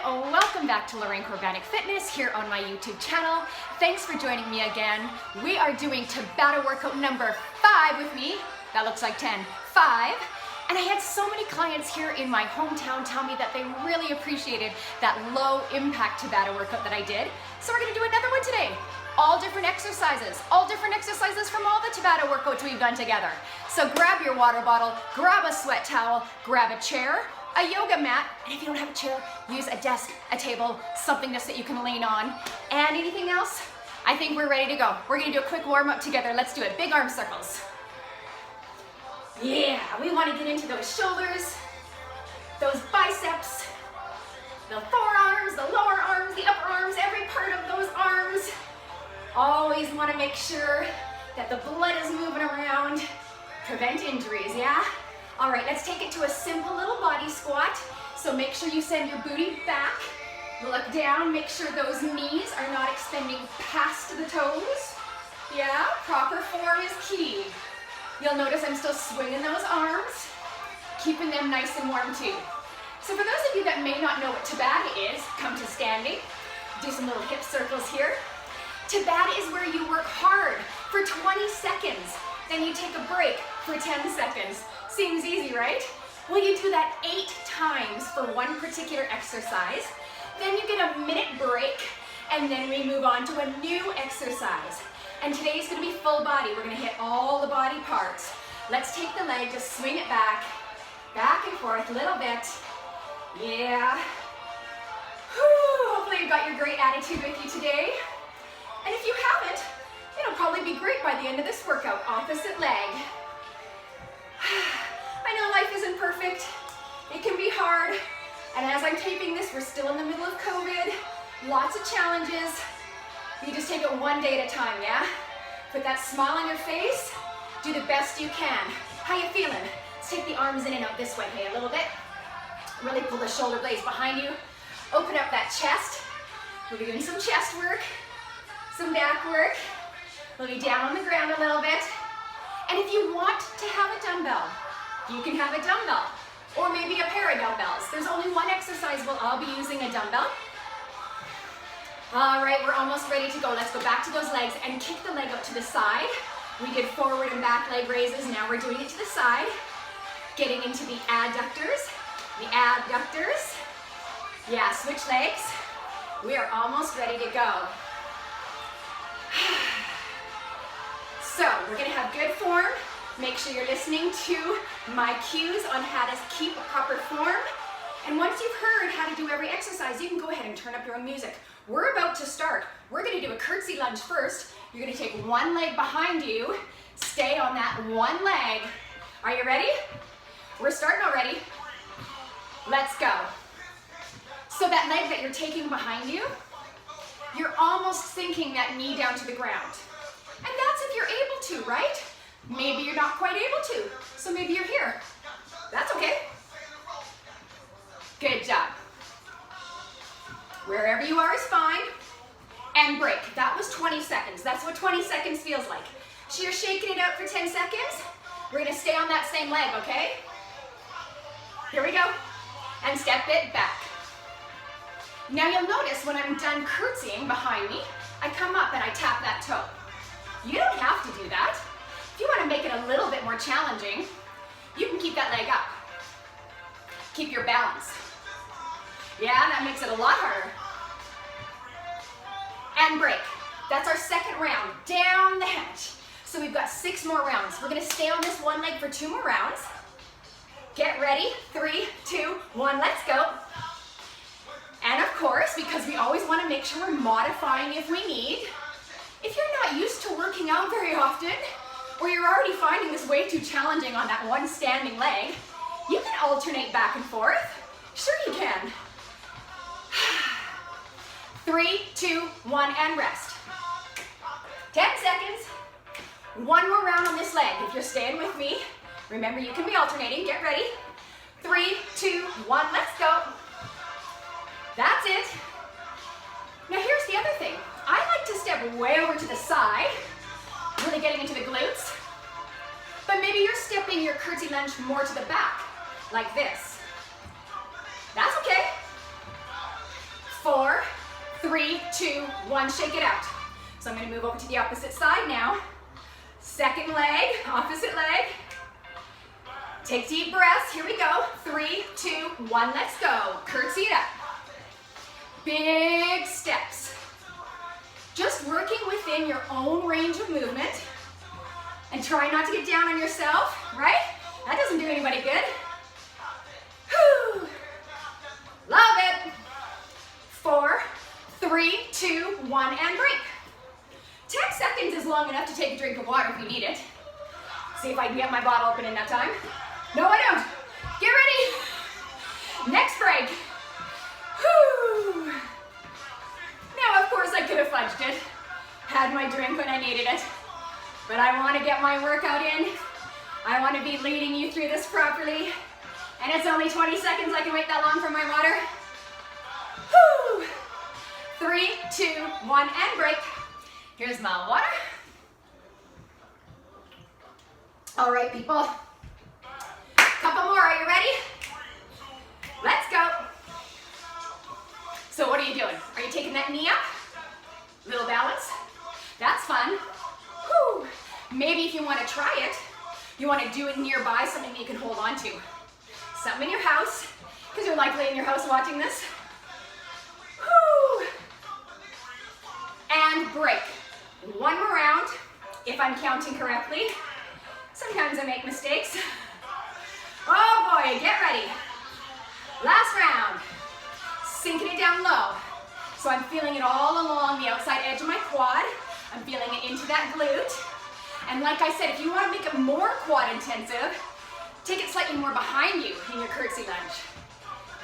Welcome back to Lorraine Korobanik Fitness here on my YouTube channel. Thanks for joining me again. We are doing Tabata workout number 5 with me. That looks like 10. 5. And I had so many clients here in my hometown tell me that they really appreciated that low impact Tabata workout that I did. So we're gonna do another one today. All different exercises from all the Tabata workouts we've done together. So grab your water bottle, grab a sweat towel, grab a chair, a yoga mat, and if you don't have a chair, use a desk, a table, something just that you can lean on. And anything else? I think we're ready to go. We're gonna do a quick warm up together. Let's do it. Big arm circles. Yeah, we wanna get into those shoulders, those biceps, the forearms, the lower arms, the upper arms, every part of those arms. Always wanna make sure that the blood is moving around. Prevent injuries, yeah? All right, let's take it to a simple little body squat. So make sure you send your booty back. Look down, make sure those knees are not extending past the toes. Yeah, proper form is key. You'll notice I'm still swinging those arms, keeping them nice and warm too. So for those of you that may not know what Tabata is, come to standing. Do some little hip circles here. Tabata is where you work hard for 20 seconds. Then you take a break for 10 seconds. Seems easy, right? Well, you do that 8 times for one particular exercise. Then you get a minute break, and then we move on to a new exercise. And today's gonna be full body. We're gonna hit all the body parts. Let's take the leg, just swing it back and forth a little bit. Yeah. Whew, hopefully you've got your great attitude with you today. And if you haven't, it'll probably be great by the end of this workout. Opposite leg. I know life isn't perfect. It can be hard. And as I'm taping this, we're still in the middle of COVID. Lots of challenges. You just take it one day at a time, yeah? Put that smile on your face. Do the best you can. How you feeling? Let's take the arms in and out this way, hey, a little bit. Really pull the shoulder blades behind you. Open up that chest. We'll be doing some chest work, some back work. We'll be down on the ground a little bit. And if you want to have a dumbbell, you can have a dumbbell, or maybe a pair of dumbbells. There's only one exercise we'll all be using a dumbbell. All right, we're almost ready to go. Let's go back to those legs and kick the leg up to the side. We did forward and back leg raises. Now we're doing it to the side. Getting into the adductors. The adductors. Yeah, switch legs. We are almost ready to go. So we're gonna have good form. Make sure you're listening to my cues on how to keep a proper form. And once you've heard how to do every exercise, you can go ahead and turn up your own music. We're about to start. We're gonna do a curtsy lunge first. You're gonna take one leg behind you, stay on that one leg. Are you ready? We're starting already. Let's go. So that leg that you're taking behind you, you're almost sinking that knee down to the ground. And that's if you're able to, right? Maybe you're not quite able to, so maybe you're here. That's okay. Good job. Wherever you are is fine. And break. That was 20 seconds. That's what 20 seconds feels like. So you're shaking it out for 10 seconds. We're gonna stay on that same leg, okay? Here we go. And step it back. Now you'll notice when I'm done curtsying behind me, I come up and I tap that toe. You don't have to do that. If you want to make it a little bit more challenging, you can keep that leg up. Keep your balance. Yeah, that makes it a lot harder. And break. That's our second round, down the hedge. So we've got 6 more rounds. We're gonna stay on this one leg for 2 more rounds. Get ready, 3, 2, 1, let's go. And of course, because we always wanna make sure we're modifying if we need, if you're not used to working out very often, or you're already finding this way too challenging on that one standing leg, you can alternate back and forth. Sure you can. 3, 2, 1, and rest. 10 seconds. 1 more round on this leg. If you're staying with me, remember you can be alternating. Get ready. 3, 2, 1, let's go. That's it. Now here's the other thing. I like to step way over to the side, really getting into the glutes. But maybe you're stepping your curtsy lunge more to the back, like this. That's okay. 3, 2, 1, shake it out. So I'm gonna move over to the opposite side now. Second leg, opposite leg. Take deep breaths, here we go. 3, 2, 1, let's go. Curtsy it up. Big steps. Just working within your own range of movement. And try not to get down on yourself, right? That doesn't do anybody good. Whew. Love it. 4, 3, 2, 1, and break. 10 seconds is long enough to take a drink of water if you need it. See if I can get my bottle open in that time. No, I don't. Get ready. Next break. Whew. Now, of course, I could have fudged it. Had my drink when I needed it. But I want to get my workout in. I want to be leading you through this properly. And it's only 20 seconds. I can wait that long for my water. Whew. 3, 2, 1, and break. Here's my water. All right, people. Couple more, are you ready? Let's go. So what are you doing? Are you taking that knee up? Little balance. That's fun. Whew. Maybe if you want to try it, you want to do it nearby, something that you can hold on to. Something in your house, because you're likely in your house watching this. Whew. And break. One more round, if I'm counting correctly. Sometimes I make mistakes. Oh boy, get ready. Last round. Sinking it down low. So I'm feeling it all along the outside edge of my quad. I'm feeling it into that glute. And like I said, if you want to make it more quad intensive, take it slightly more behind you in your curtsy lunge.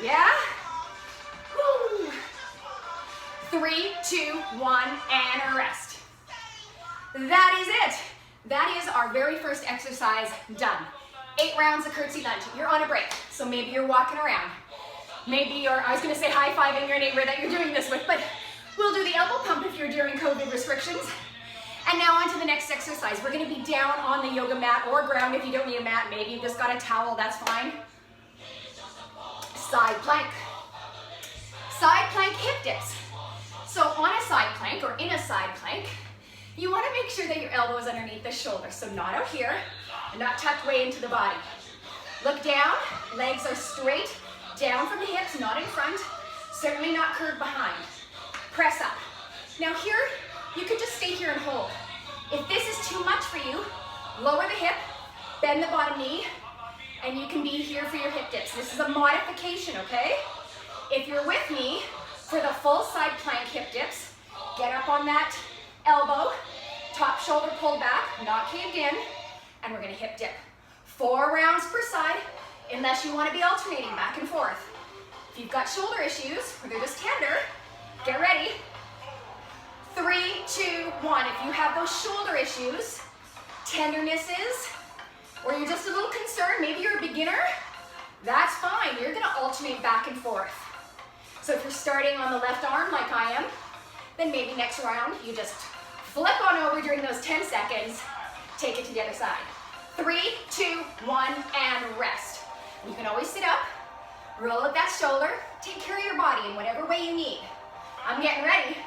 Yeah? Woo. 3, 2, 1, and rest. That is it. That is our very first exercise done. 8 rounds of curtsy lunge. You're on a break, so maybe you're walking around. Maybe you're, I was gonna say high-fiving your neighbor that you're doing this with, but we'll do the elbow pump if you're during COVID restrictions. And now on to the next exercise. We're gonna be down on the yoga mat or ground if you don't need a mat. Maybe you just got a towel, that's fine. Side plank. Side plank hip dips. So on a side plank or in a side plank, you wanna make sure that your elbow is underneath the shoulder. So not out here, and not tucked way into the body. Look down, legs are straight, down from the hips, not in front, certainly not curved behind. Press up. Now here, you could just stay here and hold. If this is too much for you, lower the hip, bend the bottom knee, and you can be here for your hip dips. This is a modification, okay? If you're with me for the full side plank hip dips, get up on that elbow, top shoulder pulled back, not caved in, and we're gonna hip dip. 4 rounds per side, unless you wanna be alternating back and forth. If you've got shoulder issues, or they're just tender, get ready. 3, 2, 1. If you have those shoulder issues, tendernesses, or you're just a little concerned, maybe you're a beginner, that's fine. You're gonna alternate back and forth. So if you're starting on the left arm like I am, then maybe next round you just flip on over during those 10 seconds, take it to the other side. 3, 2, 1, and rest. You can always sit up, roll up that shoulder, take care of your body in whatever way you need. I'm getting ready.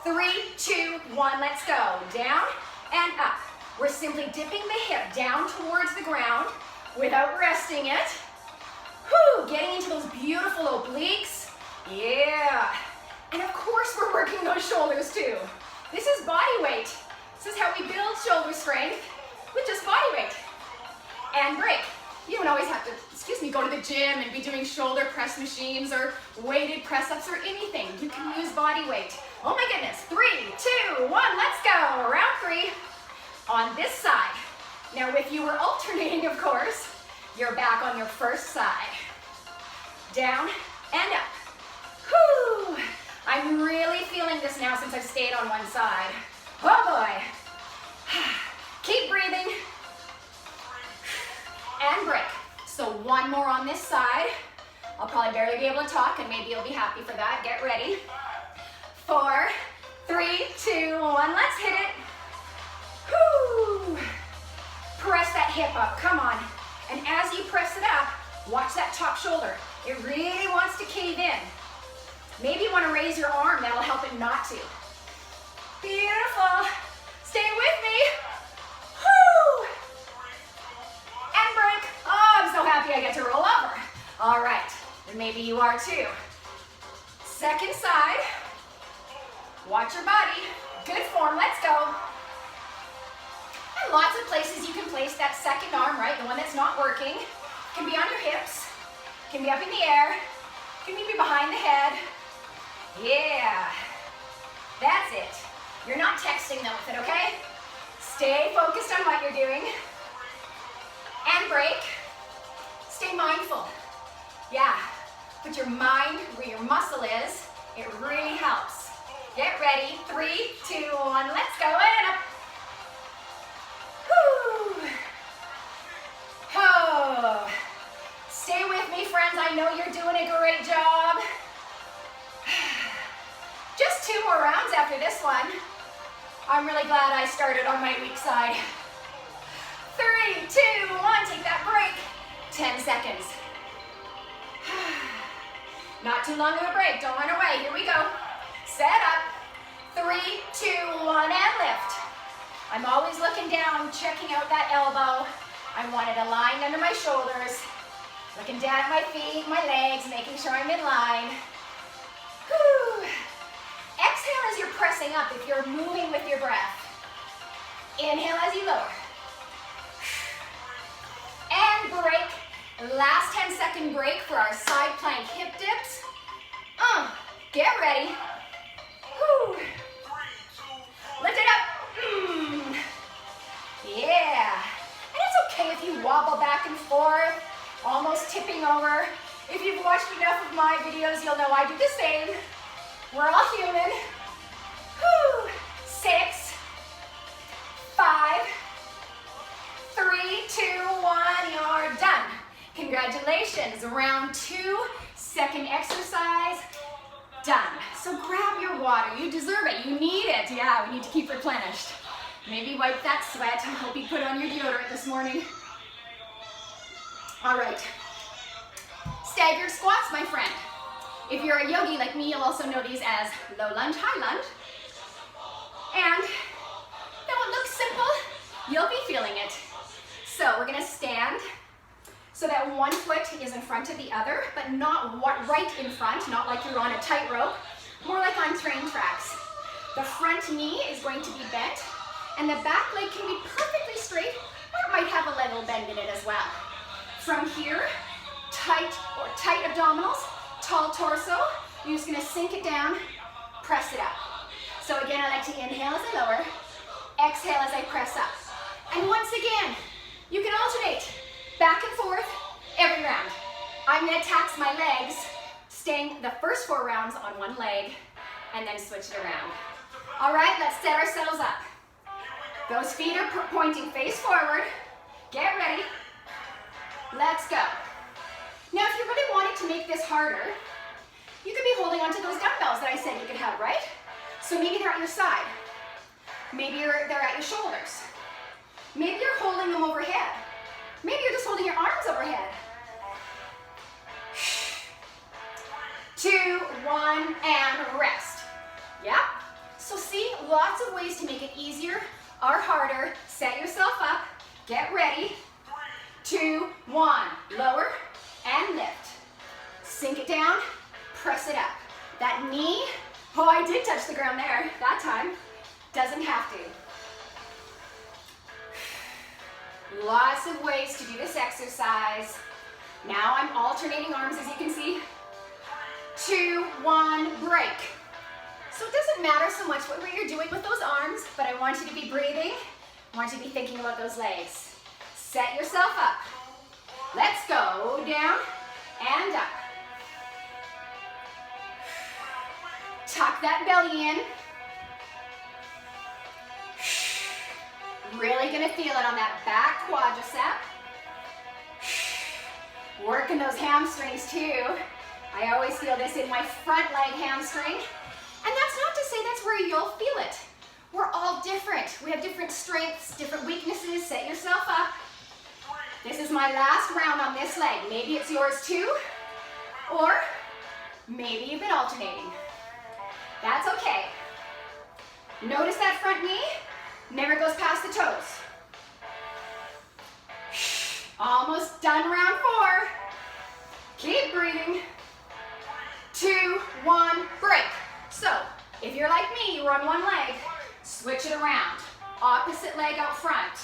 3, 2, 1, let's go. Down and up. We're simply dipping the hip down towards the ground without resting it. Whew, getting into those beautiful obliques. Yeah. And of course we're working those shoulders too. This is body weight. This is how we build shoulder strength with just body weight. And break. You don't always have to, go to the gym and be doing shoulder press machines or weighted press-ups or anything. You can use body weight. Oh my goodness. 3, 2, 1, let's go. Round 3 on this side. Now if you were alternating, of course, you're back on your first side. Down and up. Whew. I'm really feeling this now since I've stayed on one side. Oh boy. Keep breathing. And break. So one more on this side. I'll probably barely be able to talk and maybe you'll be happy for that. Get ready. 4, 3, 2, 1. Let's hit it. Whoo. Press that hip up. Come on. And as you press it up, watch that top shoulder. It really wants to cave in. Maybe you want to raise your arm, that'll help it not to. Beautiful. Stay with me. Woo! And break. Oh, I'm so happy I get to roll over. All right, and maybe you are too. Second side. Watch your body. Good form, let's go. And lots of places you can place that second arm, right? The one that's not working. Can be on your hips, can be up in the air, can be behind the head. Yeah, that's it. You're not texting them with it, okay? Stay focused on what you're doing. And break. Stay mindful. Yeah, put your mind where your muscle is. It really helps. Get ready. 3, 2, 1, let's go. And up. Whew. Oh. Stay with me, friends. I know you're doing a great job. Just 2 more rounds after this one. I'm really glad I started on my weak side. 3, 2, 1, take that break. 10 seconds. Not too long of a break, don't run away. Here we go. Set up. 3, 2, 1, and lift. I'm always looking down, checking out that elbow. I want it aligned under my shoulders. Looking down at my feet, my legs, making sure I'm in line. Whew. Exhale as you're pressing up if you're moving with your breath. Inhale as you lower. And break. Last 10-second break for our side plank hip dips. Get ready. Whew. Lift it up. Yeah. And it's okay if you wobble back and forth, almost tipping over. If you've watched enough of my videos, you'll know I do the same. We're all human. Whew. 6, 5, 3, 2, 1, you're done. Congratulations, round 2, second exercise, done. So grab your water, you deserve it, you need it. Yeah, we need to keep replenished. Maybe wipe that sweat. I hope you put on your deodorant this morning. All right, staggered squats, my friend. If you're a yogi like me, you'll also know these as low lunge, high lunge. And though it looks simple, you'll be feeling it. So we're gonna stand so that one foot is in front of the other, but not right in front, not like you're on a tightrope, more like on train tracks. The front knee is going to be bent, and the back leg can be perfectly straight, or it might have a little bend in it as well. From here, tight abdominals, tall torso. You're just gonna sink it down, press it up. So again, I like to inhale as I lower, exhale as I press up. And once again, you can alternate back and forth every round. I'm gonna tax my legs, staying the first 4 rounds on one leg, and then switch it around. All right, let's set ourselves up. Those feet are pointing face forward. Get ready. Let's go. Now, if you really wanted to make this harder, you could be holding onto those dumbbells that I said you could have, right? So maybe they're at your side. Maybe they're at your shoulders. Maybe you're holding them overhead. Maybe you're just holding your arms overhead. 2, 1, and rest. Yeah? So see, lots of ways to make it easier or harder. Set yourself up. Get ready. 2, 1. Lower and lift. Sink it down. Press it up. That knee, oh, I did touch the ground there that time. Doesn't have to. Lots of ways to do this exercise. Now I'm alternating arms, as you can see. 2, 1, break. So it doesn't matter so much what you're doing with those arms, but I want you to be breathing. I want you to be thinking about those legs. Set yourself up. Let's go down and up. Tuck that belly in. Really gonna feel it on that back quadricep. Working those hamstrings too. I always feel this in my front leg hamstring. And that's not to say that's where you'll feel it. We're all different. We have different strengths, different weaknesses. Set yourself up. This is my last round on this leg. Maybe it's yours too. Or Maybe you've been alternating. That's okay. Notice that front knee never goes past the toes. Almost done round 4. Keep breathing. 2, 1, break. So, if you're like me, you were on one leg, switch it around. Opposite leg out front.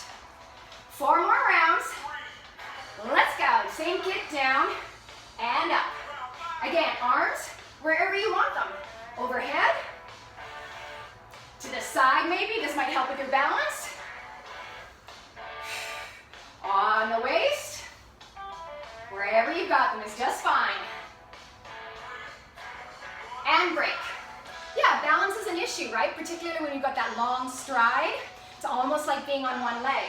4 more rounds. Let's go. Sink it down and up. Again, arms wherever you want them. Overhead. To the side maybe. This might help with your balance. On the waist. Wherever you got them is just fine. And break. Yeah, balance is an issue, right? Particularly when you've got that long stride. It's almost like being on one leg.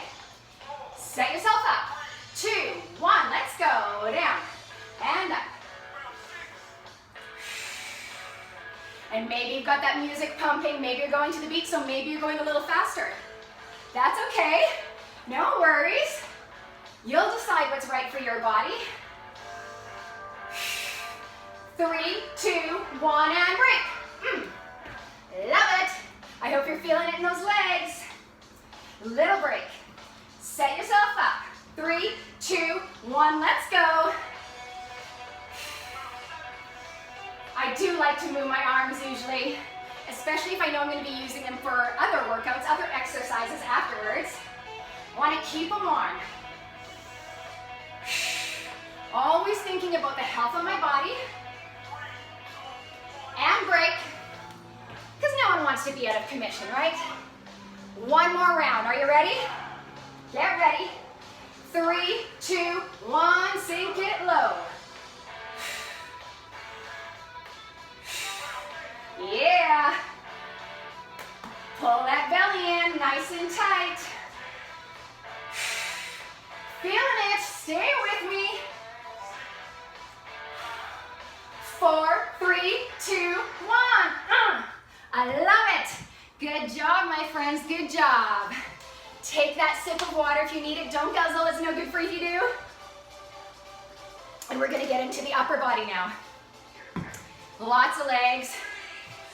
Set yourself up. 2, 1, let's go. Down and up. And maybe you've got that music pumping. Maybe you're going to the beat, so maybe you're going a little faster. That's okay. No worries. You'll decide what's right for your body. 3, 2, 1, and break. Love it. I hope you're feeling it in those legs. Little break. Set yourself up. 3, 2, 1, let's go. I do like to move my arms usually, especially if I know I'm going to be using them for other workouts, other exercises afterwards. I want to keep them warm. Always thinking about the health of my body. And break, because no one wants to be out of commission, right? 1 more round. Are you ready? Get ready. 3, 2, 1, sink it low. Yeah. Pull that belly in, nice and tight. Feeling it, stay with me. 4, 3, 2, 1. I love it. Good job, my friends, good job. Take that sip of water if you need it. Don't guzzle, it's no good for you if you do. And we're gonna get into the upper body now. Lots of legs.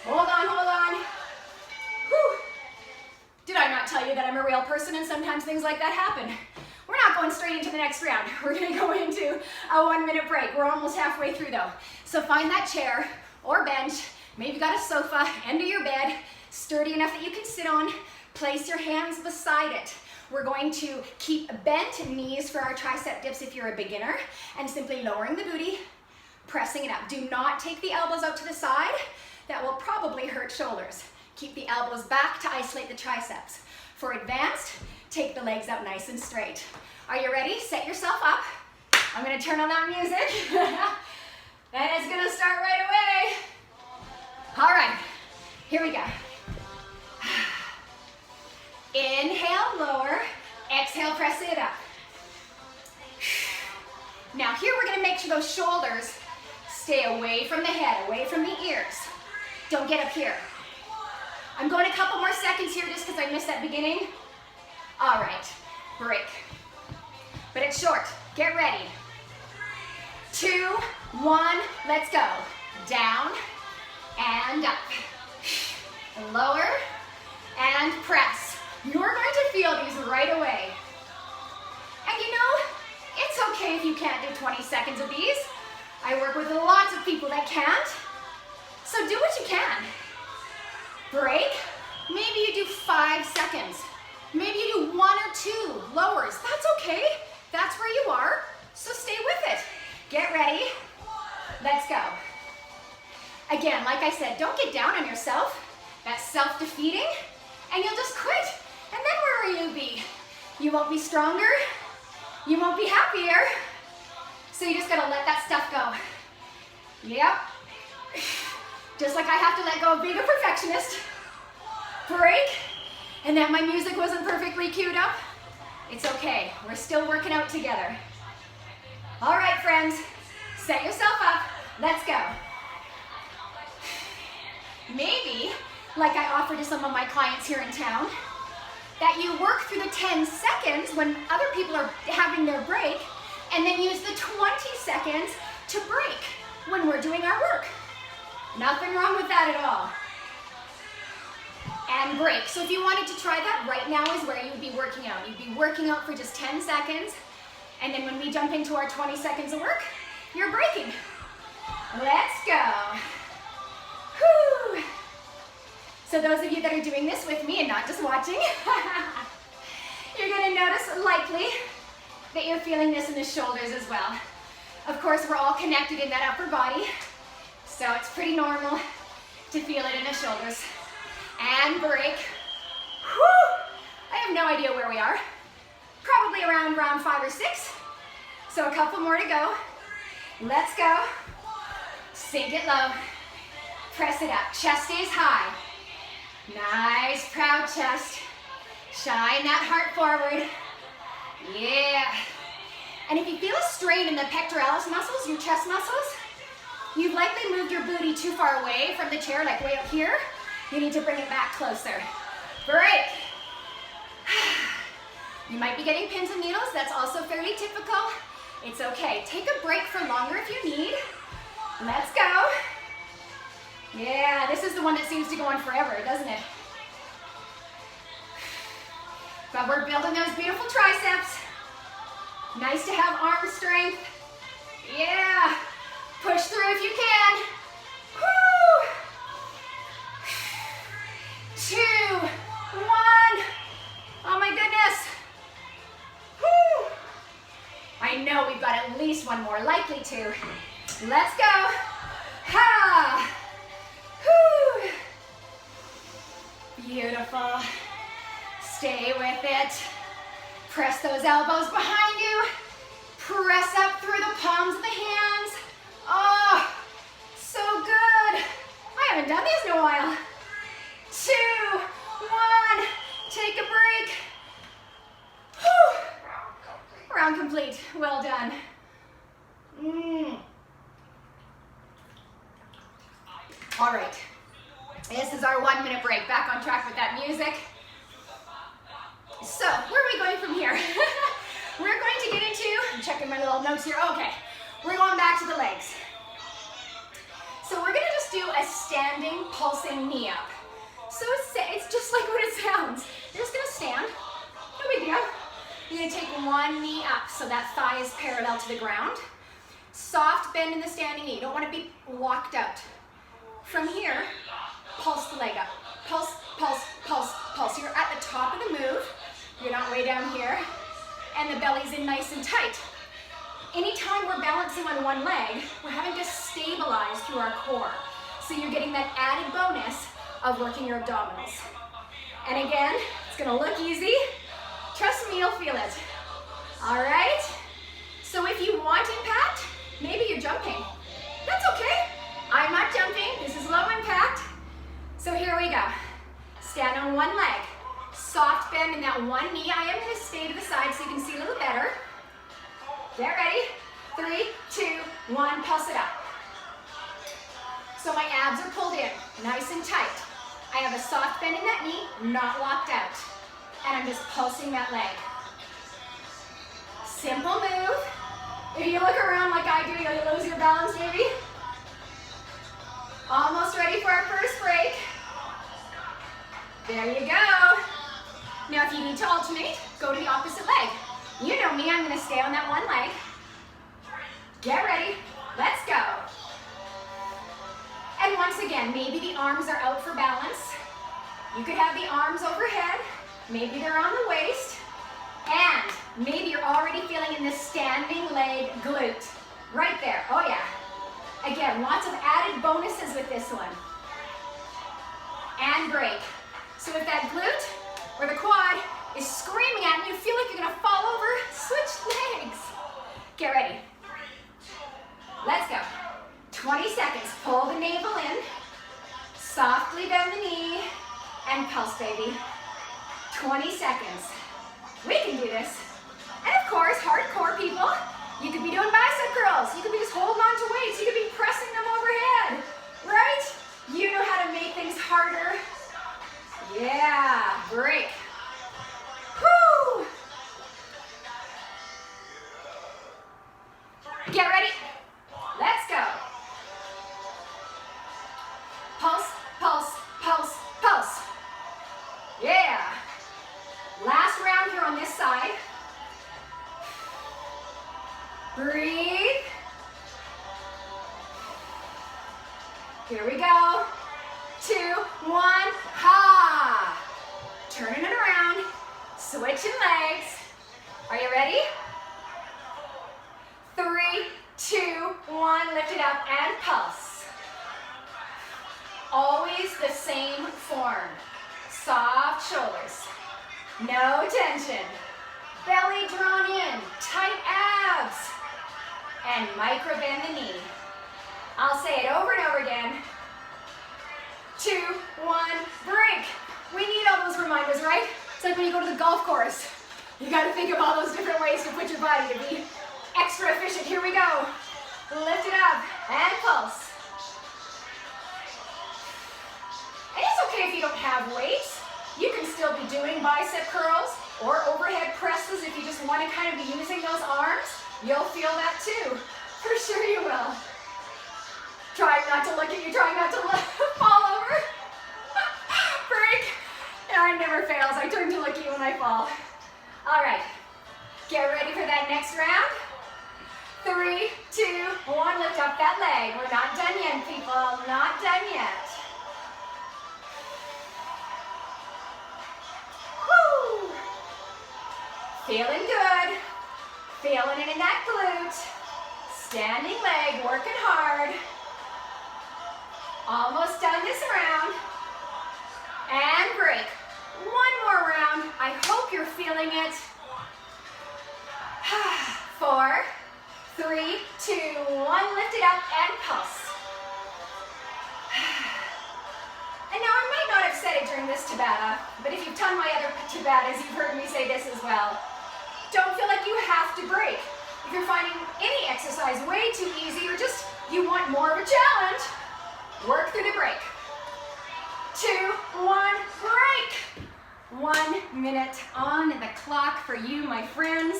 Hold on, hold on. Whew. Did I not tell you that I'm a real person and sometimes things like that happen? We're not going straight into the next round. We're gonna go into a 1-minute break. We're almost halfway through though. So find that chair or bench, maybe you've got a sofa, end of your bed, sturdy enough that you can sit on. Place your hands beside it. We're going to keep bent knees for our tricep dips if you're a beginner, and simply lowering the booty, pressing it up. Do not take the elbows out to the side. That will probably hurt shoulders. Keep the elbows back to isolate the triceps. For advanced, take the legs out nice and straight. Are you ready? Set yourself up. I'm gonna turn on that music. And it's gonna start right away. All right, here we go. Inhale, lower. Exhale, press it up. Now here we're gonna make sure those shoulders stay away from the head, away from the ears. Don't get up here. I'm going a couple more seconds here just because I missed that beginning. All right, break. But it's short. Get ready. 2, 1, let's go. Down and up. Lower and press. You're going to feel these right away. And you know, it's okay if you can't do 20 seconds of these. I work with lots of people that can't. So do what you can. Break. Maybe you do 5 seconds. Maybe you do 1 or 2 lowers. That's okay. That's where you are. So stay with it. Get ready. Let's go. Again, like I said, don't get down on yourself. That's self-defeating. And you'll just quit. And then where will you be? You won't be stronger. You won't be happier. So you just gotta let that stuff go. Yep. Just like I have to let go of being a perfectionist. Break. And that my music wasn't perfectly queued up. It's okay. We're still working out together. All right, friends. Set yourself up. Let's go. Maybe, like I offer to some of my clients here in town, that you work through the 10 seconds when other people are having their break, and then use the 20 seconds to break when we're doing our work. Nothing wrong with that at all. And break. So if you wanted to try that, right now is where you would be working out. You'd be working out for just 10 seconds. And then when we jump into our 20 seconds of work, you're breaking. Let's go. Whew. So those of you that are doing this with me and not just watching, you're gonna notice likely that you're feeling this in the shoulders as well. Of course, we're all connected in that upper body, so it's pretty normal to feel it in the shoulders. And break. Whew. I have no idea where we are. Probably around round 5 or 6. So a couple more to go. Let's go. Sink it low. Press it up. Chest stays high. Nice, proud chest. Shine that heart forward. Yeah. And if you feel a strain in the pectoralis muscles, your chest muscles, you've likely moved your booty too far away from the chair, like way up here. You need to bring it back closer. Break. You might be getting pins and needles. That's also fairly typical. It's okay. Take a break for longer if you need. Let's go. Yeah, this is the one that seems to go on forever, doesn't it? But we're building those beautiful triceps. Nice to have arm strength. Yeah. Push through if you can. Woo! 2, 1. Oh my goodness. Woo! I know we've got at least one more, likely two. Let's go. Ha! Woo! Beautiful. Stay with it. Press those elbows behind you. Press up through the palms of the hands. Oh, so good. I haven't done these in a while. 2, 1, take a break. Whew. Round complete, well done. All right, this is our 1 minute break. Back on track with that music. So, where are we going from here? We're going to get into, I'm checking my little notes here. Okay, we're going back to the legs. So we're gonna just do a standing pulsing knee up. So it's just like what it sounds. You're just gonna stand, no big deal. You're gonna take one knee up so that thigh is parallel to the ground. Soft bend in the standing knee. You don't wanna be locked out. From here, pulse the leg up. Pulse, pulse, pulse, pulse. You're at the top of the move. You're not way down here. And the belly's in nice and tight. Anytime we're balancing on one leg, we're having to stabilize through our core. So you're getting that added bonus of working your abdominals. And again, it's gonna look easy. Trust me, you'll feel it. All right? So if you want impact, maybe you're jumping. That's okay. I'm not jumping. This is low impact. So here we go. Stand on one leg. Soft bend in that one knee. I am gonna stay to the side so you can see a little better. Get ready. 3, 2, 1, pulse it up. So my abs are pulled in, nice and tight. I have a soft bend in that knee, not locked out. And I'm just pulsing that leg. Simple move. If you look around like I do, you'll lose your balance maybe. Almost ready for our first break. There you go. Now if you need to alternate, go to the opposite leg. You know me, I'm gonna stay on that one leg. Get ready, let's go. And once again, maybe the arms are out for balance. You could have the arms overhead, maybe they're on the waist, and maybe you're already feeling in the standing leg glute. Right there, oh yeah. Again, lots of added bonuses with this one. And break. So if that glute or the quad is screaming at you, feel like you're gonna fall over, switch legs. Get ready. Let's go. 20 seconds, pull the navel in, softly bend the knee, and pulse, baby. 20 seconds. We can do this. And of course, hardcore people, you could be doing bicep curls, you could be just holding on to weights, you could be pressing them overhead, right? You know how to make things harder. Yeah, break. Woo! Get ready. Let's go. Here we go. 2, 1, ha! Turning it around, switching legs. Are you ready? 3, 2, 1, lift it up and pulse. Always the same form. Soft shoulders, no tension. Belly drawn in, tight abs, and micro bend the knee. I'll say it over and over again. 2, 1, break. We need all those reminders, right? It's like when you go to the golf course. You gotta think of all those different ways to put your body to be extra efficient. Here we go. Lift it up and pulse. And it's okay if you don't have weights. You can still be doing bicep curls or overhead presses if you just want to kind of be using those arms. You'll feel that too. For sure you will. Trying not to look at you, trying not to fall over. Break. And it never fails. I turn to look at you when I fall. All right. Get ready for that next round. 3, 2, 1. Lift up that leg. We're not done yet, people. Not done yet. Woo! Feeling good. Feeling it in that glute. Standing leg, working hard. Almost done this round. And break. One more round. I hope you're feeling it. 4, 3, 2, 1. Lift it up and pulse. And now I might not have said it during this Tabata, but if you've done my other Tabatas, you've heard me say this as well. Don't feel like you have to break. If you're finding any exercise way too easy or just you want more of a challenge, work through the break. 2, 1, break. 1 minute on the clock for you, my friends.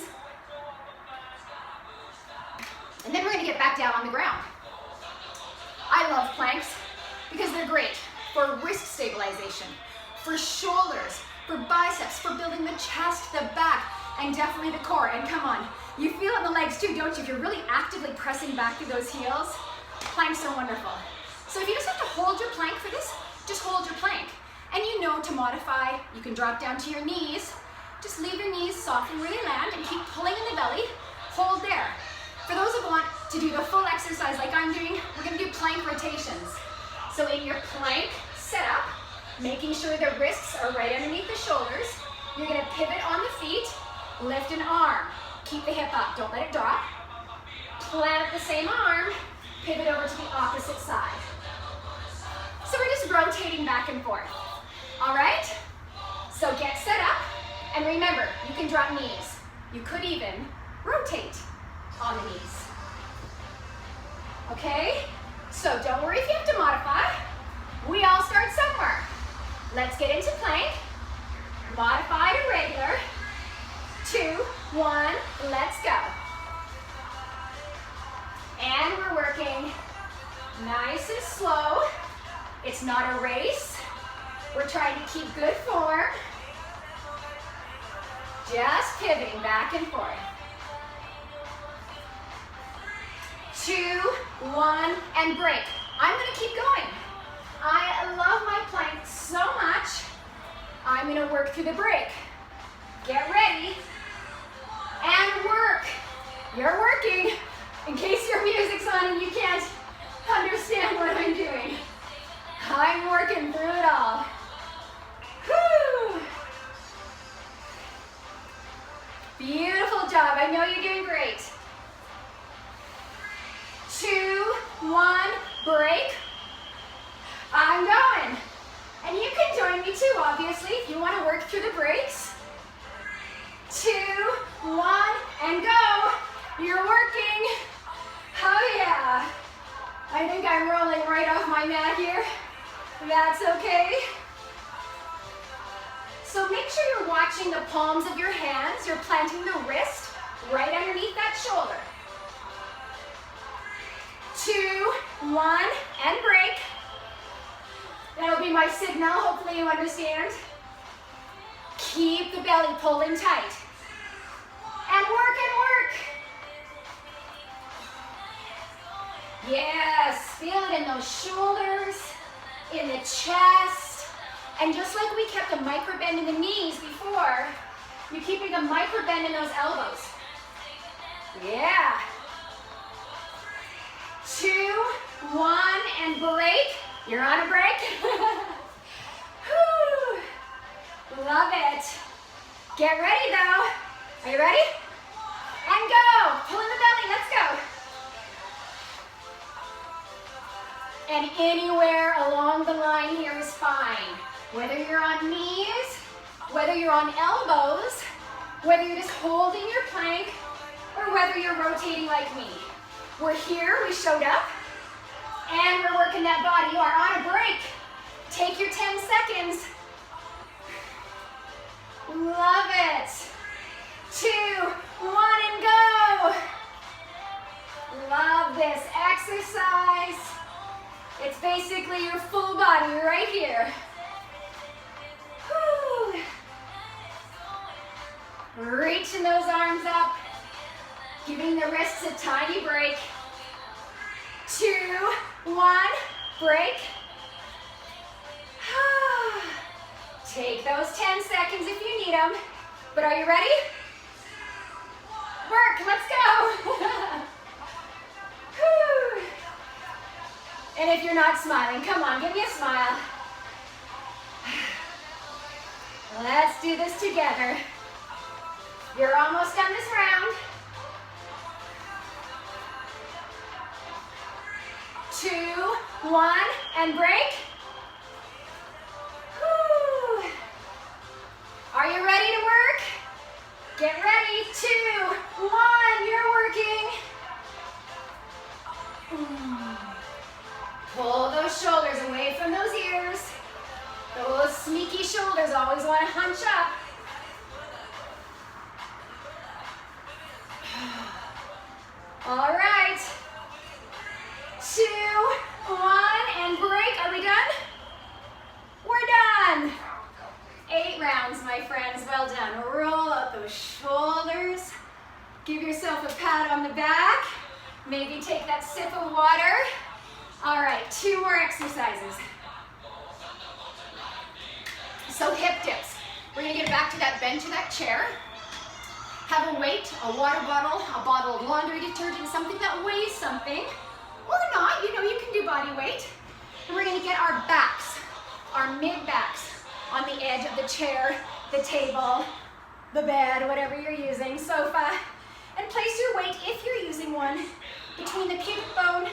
And then we're gonna get back down on the ground. I love planks because they're great for wrist stabilization, for shoulders, for biceps, for building the chest, the back, and definitely the core. And come on, you feel it in the legs too, don't you? If you're really actively pressing back through those heels, planks are wonderful. So if you just have to hold your plank for this, just hold your plank. And you know to modify, you can drop down to your knees. Just leave your knees soften where they land and keep pulling in the belly. Hold there. For those who want to do the full exercise like I'm doing, we're gonna do plank rotations. So in your plank setup, making sure the wrists are right underneath the shoulders, you're gonna pivot on the feet, lift an arm. Keep the hip up, don't let it drop. Plant the same arm, pivot over to the opposite side. So we're just rotating back and forth. All right? So get set up, and remember, you can drop knees. You could even rotate on the knees. Okay? So don't worry if you have to modify. We all start somewhere. Let's get into plank. Modify to regular. 2, 1, let's go. And we're working nice and slow. It's not a race. We're trying to keep good form. Just pivoting back and forth. 2, 1, and break. I'm gonna keep going. I love my plank so much. I'm gonna work through the break. Get ready, and work. You're working. In case your music's on and you can't understand what I'm doing. I'm working through it all. Whew. Beautiful job. I know you're doing great. 2, 1, break. I'm going. And you can join me too, obviously, if you want to work through the breaks. 2, 1, and go. You're working. Oh yeah. I think I'm rolling right off my mat here. That's okay. So make sure you're watching the palms of your hands. You're planting the wrist right underneath that shoulder. 2, 1, and break. That'll be my signal. Hopefully you understand. Keep the belly pulling tight. And work and work. Yes, feel it in those shoulders, in the chest. And just like we kept a micro bend in the knees before, you're keeping a micro bend in those elbows. Yeah. 2, 1, and break. You're on a break. Whew. Love it. Get ready though. Are you ready? And go. Pull in the belly. Let's go. And anywhere along the line here is fine. Whether you're on knees, whether you're on elbows, whether you're just holding your plank, or whether you're rotating like me. We're here, we showed up, and we're working that body. You are on a break. Take your 10 seconds. Love it. 2, 1, and go. Love this exercise. It's basically your full body right here. Whew. Reaching those arms up, giving the wrists a tiny break. 2, 1, break. Take those 10 seconds if you need them. But are you ready? Work, let's go. Whew. And if you're not smiling, come on, give me a smile. Let's do this together. You're almost done this round. 2, 1, and break. Whew. Are you ready to work? Get ready. 2, 1, you're working. Pull those shoulders away from those ears. Those sneaky shoulders always want to hunch up. All right. 2, 1, and break. Are we done? We're done. 8 rounds, my friends. Well done. Roll out those shoulders. Give yourself a pat on the back. Maybe take that sip of water. All right, 2 more exercises. So hip dips. We're gonna get back to that bench or that chair. Have a weight, a water bottle, a bottle of laundry detergent, something that weighs something, or not, you know, you can do body weight. And we're gonna get our backs, our mid-backs, on the edge of the chair, the table, the bed, whatever you're using, sofa, and place your weight, if you're using one, between the pubic bone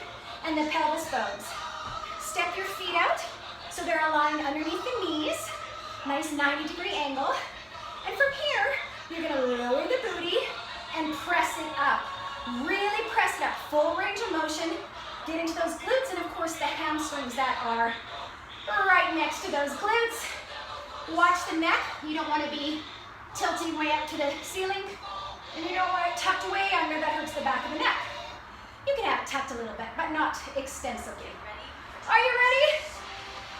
and the pelvis bones. Step your feet out so they're aligned underneath the knees, nice 90-degree angle. And from here, you're gonna lower the booty and press it up. Really press it up, full range of motion. Get into those glutes and of course the hamstrings that are right next to those glutes. Watch the neck. You don't want to be tilting way up to the ceiling, and you don't want it tucked way under, that hurts the back of the neck. You can have it tucked a little bit, but not extensively. Are you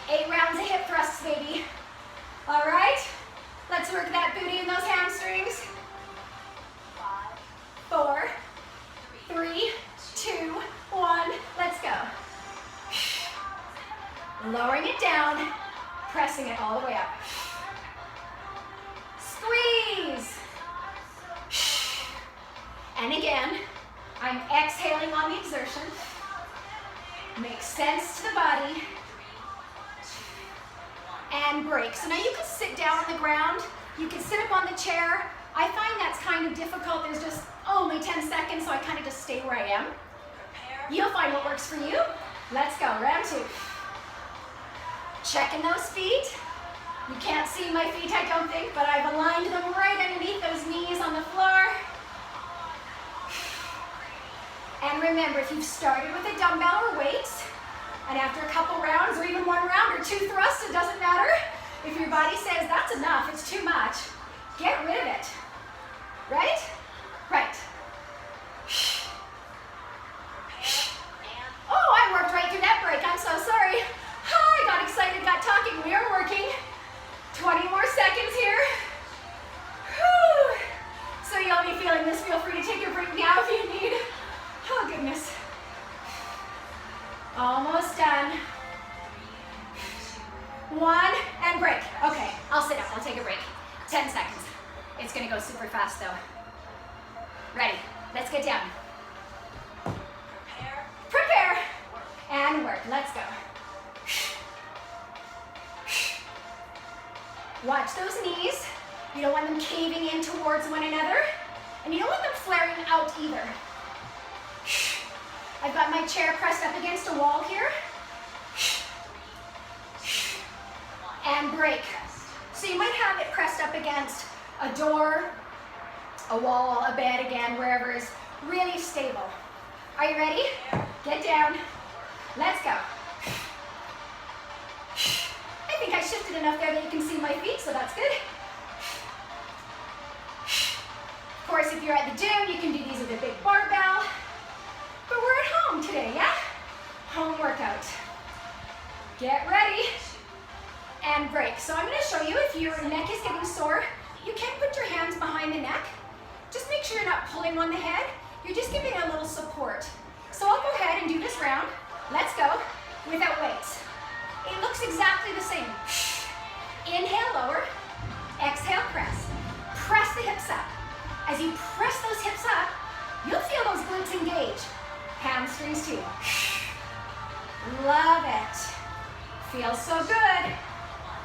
ready? 8 rounds of hip thrusts, baby. All right, let's work that booty and those hamstrings. 4, 3, 2, 1, let's go. Lowering it down, pressing it all the way up. Squeeze. And again, I'm exhaling on the exertion. Makes sense to the body. And break. So now you can sit down on the ground. You can sit up on the chair. I find that's kind of difficult. There's just only 10 seconds, so I kind of just stay where I am. You'll find what works for you. Let's go, round 2. Checking those feet. You can't see my feet, I don't think, but I've aligned them right underneath those knees on the floor. And remember, if you've started with a dumbbell or weights, and after a couple rounds, or even 1 round or 2 thrusts, it doesn't matter. If your body says that's enough, it's too much, get rid of it. Right? Right. Oh, I worked right through that break. I'm so sorry. I got excited, got talking. We are working. 20 more seconds here. Whew. So you'll be feeling this. Feel free to take your break now if you need. Oh, goodness. 1, and break. Okay, I'll sit up, I'll take a break. 10 seconds. It's gonna go super fast though. Ready, let's get down. Prepare, and work, let's go. Watch those knees. You don't want them caving in towards one another, and you don't want them flaring out either. I've got my chair pressed up against a wall here. And break. So you might have it pressed up against a door, a wall, a bed again, wherever is really stable. Are you ready? Get down. Let's go. I think I shifted enough there that you can see my feet, so that's good. Of course, if you're at the gym, you can do these with a big barbell. But we're at home today, yeah? Home workout. Get ready. And break. So I'm going to show you, if your neck is getting sore, you can put your hands behind the neck. Just make sure you're not pulling on the head. You're just giving a little support. So I'll go ahead and do this round. Let's go without weights. It looks exactly the same. Inhale, lower. Exhale, press. Press the hips up. As you press those hips up, you'll feel those glutes engage. Hamstrings too. Love it. Feels so good.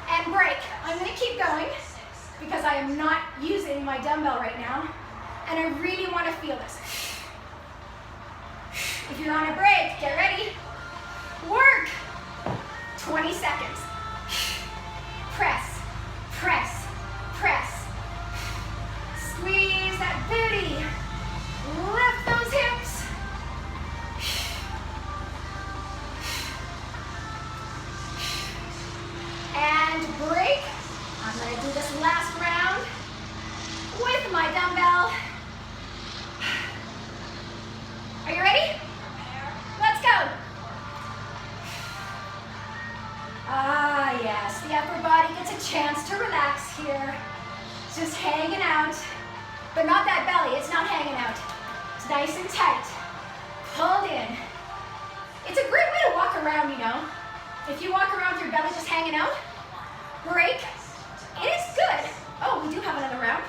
And break. I'm going to keep going because I am not using my dumbbell right now, and I really want to feel this. If you're on a break, get ready. Work. 20 seconds. Press, press, press. Squeeze that booty. Lift those hips. And break. I'm going to do this last round with my dumbbell. Are you ready? Let's go. Ah, yes. The upper body gets a chance to relax here. Just hanging out. But not that belly. It's not hanging out. It's nice and tight. Pulled in. It's a great way to walk around, you know. If you walk around with your belly just hanging out, break. It is good. Oh, we do have another round.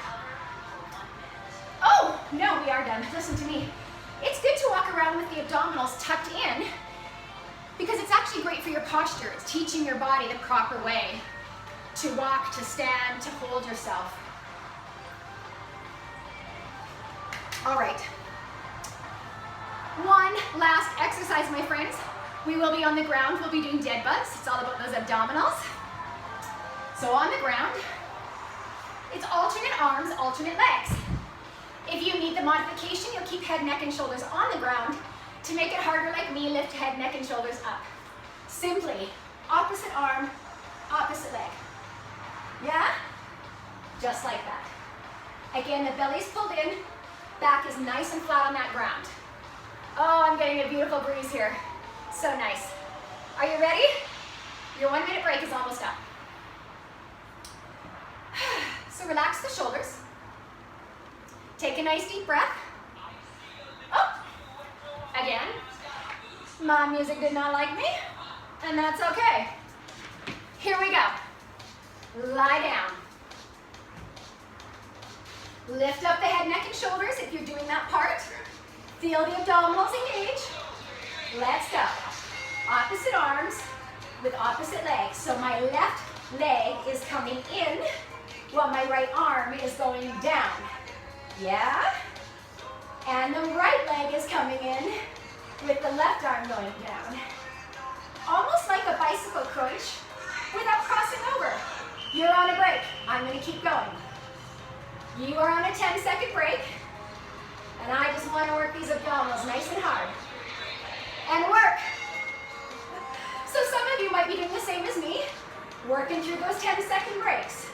Oh, no, we are done. Listen to me. It's good to walk around with the abdominals tucked in because it's actually great for your posture. It's teaching your body the proper way to walk, to stand, to hold yourself. All right. One last exercise, my friends. We will be on the ground. We'll be doing dead bugs. It's all about those abdominals. So on the ground, it's alternate arms, alternate legs. If you need the modification, you'll keep head, neck, and shoulders on the ground to make it harder, like me, lift head, neck, and shoulders up. Simply, opposite arm, opposite leg. Yeah? Just like that. Again, the belly's pulled in, back is nice and flat on that ground. Oh, I'm getting a beautiful breeze here. So nice. Are you ready? Your 1 minute break is almost up. So relax the shoulders. Take a nice deep breath. Oh, again. My music did not like me, and that's okay. Here we go. Lie down. Lift up the head, neck, and shoulders if you're doing that part. Feel the abdominals engage. Let's go. Opposite arms with opposite legs. So my left leg is coming in while my right arm is going down. Yeah? And the right leg is coming in with the left arm going down. Almost like a bicycle crunch without crossing over. You're on a break. I'm going to keep going. You are on a 10-second break. And I just want to work these abdominals nice and hard. And work. So some of you might be doing the same as me, working through those 10-second breaks.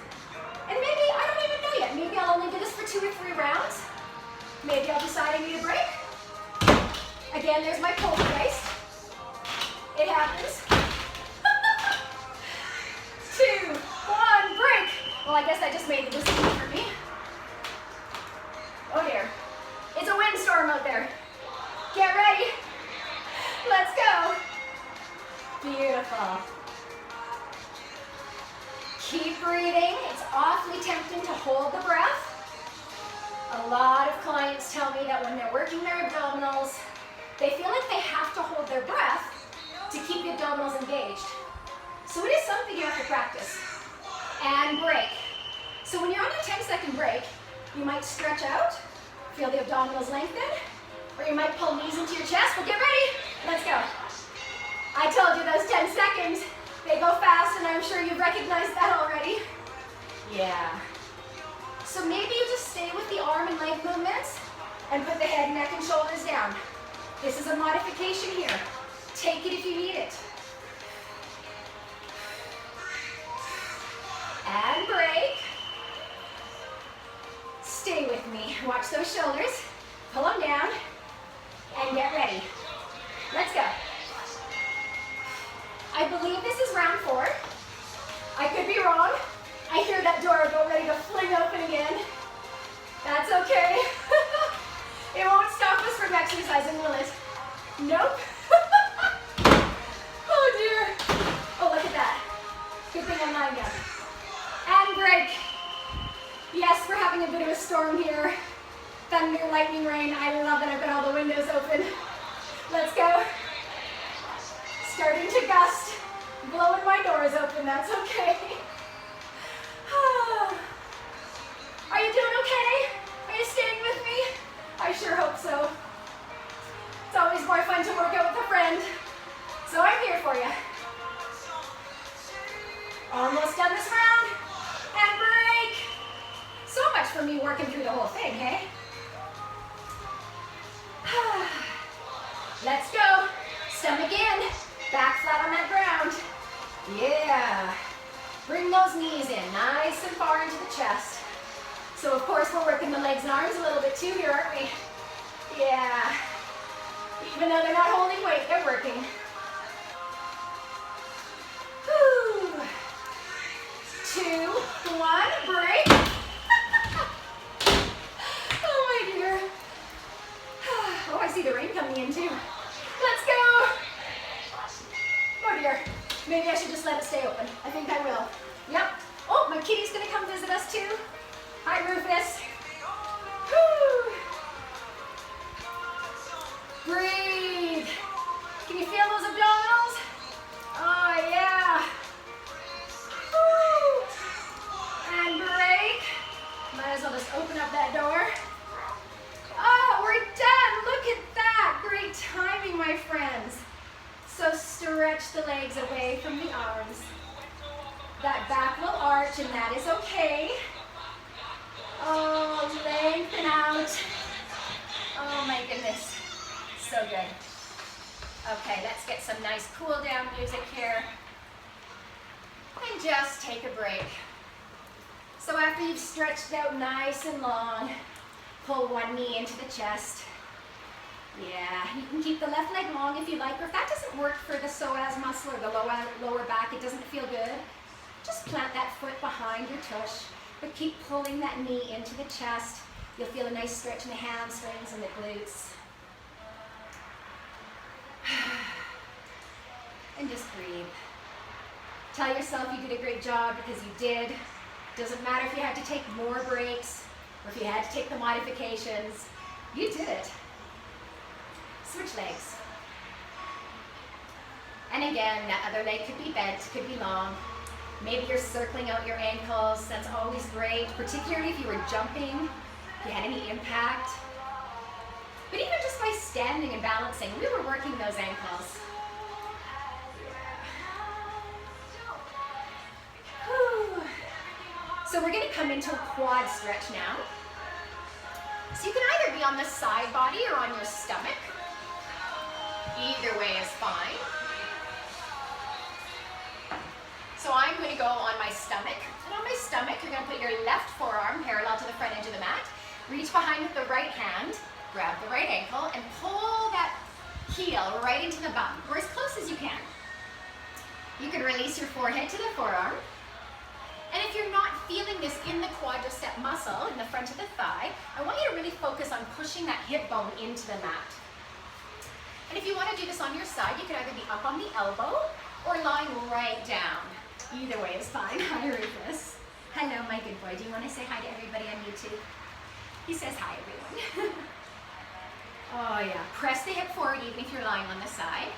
And maybe, I don't even know yet, maybe I'll only do this for 2 or 3 rounds. Maybe I'll decide I need a break. Again, there's my poltergeist. It happens. 2, 1, break. Well, I guess I just made this easy for me. Oh dear. It's a windstorm out there. Get ready. Let's go. Beautiful. Keep breathing. It's awfully tempting to hold the breath. A lot of clients tell me that when they're working their abdominals, they feel like they have to hold their breath to keep the abdominals engaged. So it is something you have to practice. And break. So when you're on a 10-second break, you might stretch out, feel the abdominals lengthen, or you might pull knees into your chest, but get ready. Let's go. I told you those 10 seconds, they go fast, and I'm sure you've recognized that already. Yeah. So maybe you just stay with the arm and leg movements and put the head, neck, and shoulders down. This is a modification here. Take it if you need it. And break. Stay with me. Watch those shoulders. Pull them down. And get ready. Let's go. I believe this is round 4. I could be wrong. I hear that door about ready to fling open again. That's okay. It won't stop us from exercising, will it? Nope. Oh dear. Oh, look at that. Good thing I'm lying down. And break. Yes, we're having a bit of a storm here. Thunder, lightning, rain. I love it. I've got all the windows open. Let's go. Starting to gust. Blowing my doors open. That's okay. Are you doing okay? Are you staying with me? I sure hope so. It's always more fun to work out with a friend. So I'm here for you. Almost done this round. And break. So much for me working through the whole thing, hey? Let's go. Stomach in. Back flat on that ground. Yeah. Bring those knees in nice and far into the chest. So of course we're working the legs and arms a little bit too here, aren't we? Yeah. Even though they're not holding weight, they're working. Whew. 2, 1, break. Oh my dear. Oh, I see the rain coming in too. Let's go. Oh dear. Maybe I should just let it stay open. I think I will. Yep. Oh, my kitty's gonna come visit us too. Hi, Rufus. Whew. Breathe. Can you feel those abdominals? Oh, yeah. Whew. And break. Might as well just open up that door. Oh, we're done. Look at that. Great timing, my friends. So stretch the legs away from the arms. That back will arch, and that is okay. Oh, lengthen out. Oh my goodness. So good. Okay, let's get some nice cool down music here. And just take a break. So after you've stretched out nice and long, pull one knee into the chest. Yeah, you can keep the left leg long if you like, or if that doesn't work for the psoas muscle or the lower back, it doesn't feel good, just plant that foot behind your tush, but keep pulling that knee into the chest. You'll feel a nice stretch in the hamstrings and the glutes. And just breathe. Tell yourself you did a great job because you did. Doesn't matter if you had to take more breaks or if you had to take the modifications. You did it. Switch legs. And again, that other leg could be bent, could be long. Maybe you're circling out your ankles. That's always great, particularly if you were jumping, if you had any impact. But even just by standing and balancing, we were working those ankles. Whew. So we're going to come into a quad stretch now. So you can either be on the side body or on your stomach. Either way is fine. So I'm going to go on my stomach. And on my stomach, you're going to put your left forearm parallel to the front edge of the mat. Reach behind with the right hand, grab the right ankle, and pull that heel right into the bum, or as close as you can. You can release your forehead to the forearm. And if you're not feeling this in the quadricep muscle, in the front of the thigh, I want you to really focus on pushing that hip bone into the mat. And if you want to do this on your side, you can either be up on the elbow or lying right down. Either way is fine. Hi, Rufus. Hello, my good boy. Do you want to say hi to everybody on YouTube? He says hi, everyone. Oh yeah, press the hip forward even if you're lying on the side.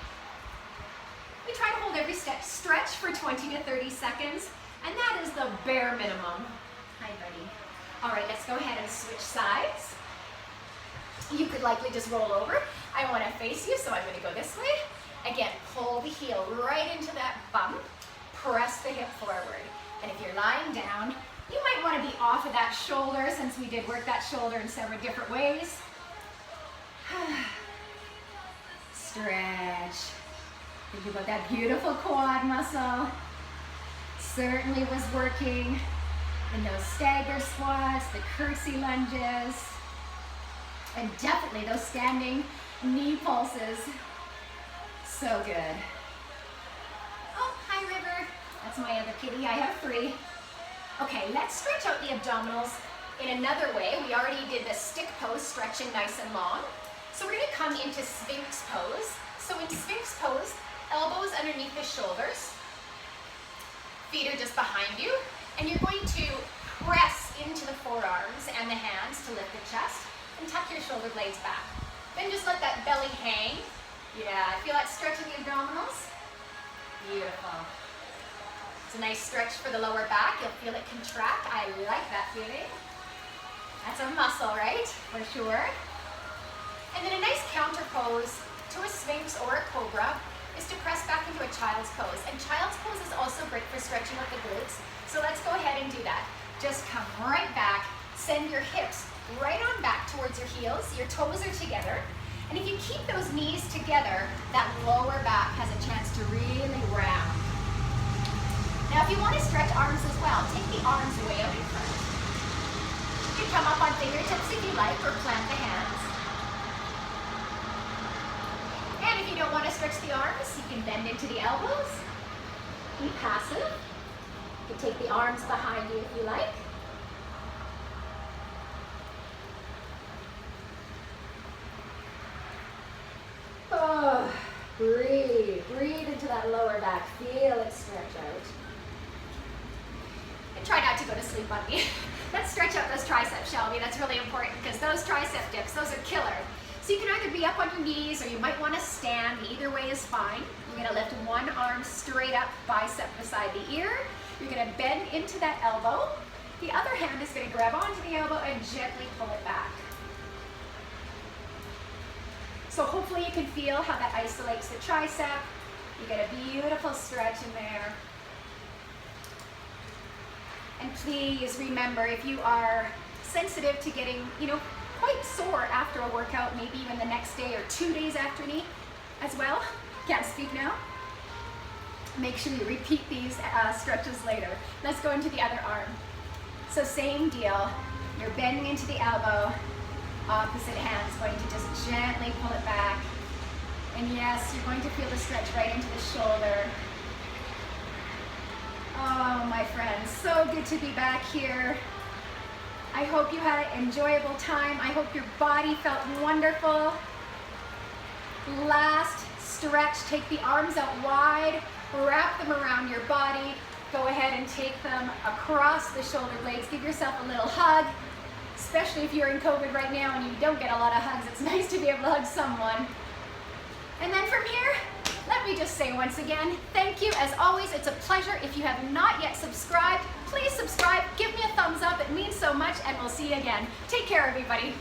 We try to hold every stretch for 20 to 30 seconds, and that is the bare minimum. Hi, buddy. All right, let's go ahead and switch sides. You could likely just roll over. I want to face you, so I'm going to go this way. Again, pull the heel right into that bum. Press the hip forward. And if you're lying down, you might want to be off of that shoulder since we did work that shoulder in several different ways. Stretch. Think about that beautiful quad muscle. Certainly was working in those stagger squats, the curtsy lunges, and definitely those standing knee pulses. So good. Oh, hi, River. That's my other kitty. I have 3. Okay, let's stretch out the abdominals in another way. We already did the stick pose, stretching nice and long. So we're going to come into Sphinx pose. So in Sphinx pose, elbows underneath the shoulders, feet are just behind you, and you're going to press into the forearms and the hands to lift the chest and tuck your shoulder blades back. Then just let that belly hang. Yeah, feel that stretch in the abdominals? Beautiful. It's a nice stretch for the lower back. You'll feel it contract. I like that feeling. That's a muscle, right? For sure. And then a nice counter pose to a Sphinx or a Cobra is to press back into a child's pose. And child's pose is also great for stretching out the glutes. So let's go ahead and do that. Just come right back. Send your hips right on back towards your heels. Your toes are together. And if you keep those knees together, that lower back has a chance to really round. Now, if you want to stretch arms as well, take the arms way out in front. You can come up on fingertips if you like, or plant the hands. And if you don't want to stretch the arms, you can bend into the elbows. Be passive. You can take the arms behind you if you like. Oh, breathe. Breathe into that lower back. Feel it stretch out. And try not to go to sleep on me. Let's stretch out those triceps, shall we? That's really important because those tricep dips, those are killer. So you can either be up on your knees or you might want to stand. Either way is fine. You're going to lift one arm straight up, bicep beside the ear. You're going to bend into that elbow. The other hand is going to grab onto the elbow and gently pull it back. So hopefully you can feel how that isolates the tricep. You get a beautiful stretch in there. And please remember, if you are sensitive to getting, quite sore after a workout, maybe even the next day or 2 days after knee as well, can't speak now, make sure you repeat these stretches later. Let's go into the other arm. So same deal, you're bending into the elbow, opposite hand's going to just gently pull it back. And yes, you're going to feel the stretch right into the shoulder. Oh, my friends, so good to be back here. I hope you had an enjoyable time. I hope your body felt wonderful. Last stretch, take the arms out wide, wrap them around your body. Go ahead and take them across the shoulder blades. Give yourself a little hug, especially if you're in COVID right now and you don't get a lot of hugs. It's nice to be able to hug someone. And then from here, let me just say once again, thank you. As always, it's a pleasure. If you have not yet subscribed, please subscribe. Give me a thumbs up. It means so much, and we'll see you again. Take care, everybody.